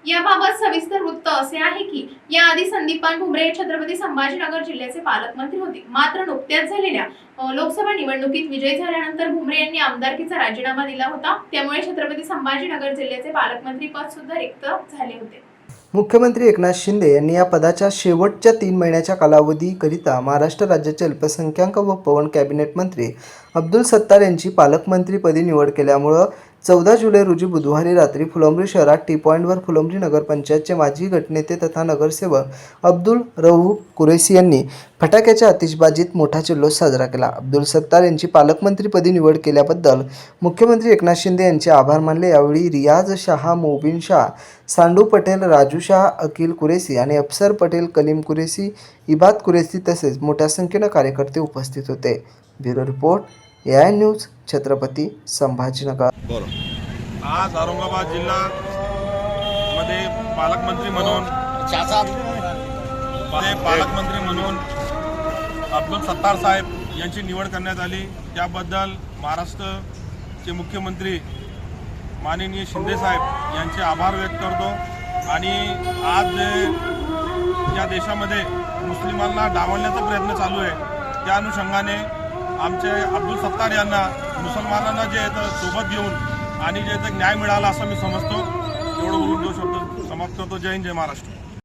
याबाबत सविस्तर वृत्त असे आहे की याआधी संदीपान भुमरे हे छत्रपती संभाजीनगर जिल्ह्याचे पालकमंत्री होते। मात्र नुकत्याच झालेल्या लोकसभा निवडणुकीत विजयी झाल्यानंतर भुमरे यांनी आमदारकीचा राजीनामा दिला होता। त्यामुळे छत्रपती संभाजीनगर जिल्ह्याचे पालकमंत्री पद सुद्धा रिक्त झाले होते। मुख्यमंत्री एकनाथ शिंदे यांनी या पदाच्या शेवटच्या 3 महिन्याच्या कालावधीकरिता महाराष्ट्र राज्याचे अल्पसंख्याक व पवन कॅबिनेट मंत्री अब्दुल सत्तार यांची पालकमंत्रीपदी निवड केल्यामुळे 14 जुलै रोजी बुधवारी रात्री फुलंब्री शहरात टी पॉइंटवर फुलंब्री नगरपंचायतचे माजी गटनेते तथा नगरसेवक अब्दुल रऊफ कुरैशी यांनी फटाक्याच्या आतिषबाजीत मोठा जल्लोष साजरा केला। अब्दुल सत्तार यांची पालकमंत्रीपदी निवड केल्याबद्दल मुख्यमंत्री एकनाथ शिंदे यांचे आभार मानले। यावेळी रियाज शाह, मोबिन शाह, सांडू पटेल, राजू शाह, अकील कुरैशी आणि अफसर पटेल, कलीम कुरैशी, इबाद कुरैशी तसेच मोठ्या संख्येने कार्यकर्ते उपस्थित होते। Bureau report, AI news, Chhatrapati Sambhajinagar. आज औरंगाबाद जिल्हा मध्ये पालकमंत्री म्हणून अब्दुल सत्तार साहेब यांची निवड करण्यात आली। त्याबद्दल महाराष्ट्राचे मुख्यमंत्री माननीय शिंदे साहेब यांचे आभार व्यक्त करतो। आणि आज या देशामध्ये मुस्लिमांना डावलण्याचा प्रयत्न चालू आहे, त्या अनुषंगाने आमचे अब्दुल सत्तार यांना मुसलमानांना जे सोबत घेऊन आणि जे न्याय मिळाला असं मी समजतो। एवढं बोलून 2 शब्द समाप्त करतो। जय हिंद, जय महाराष्ट्र।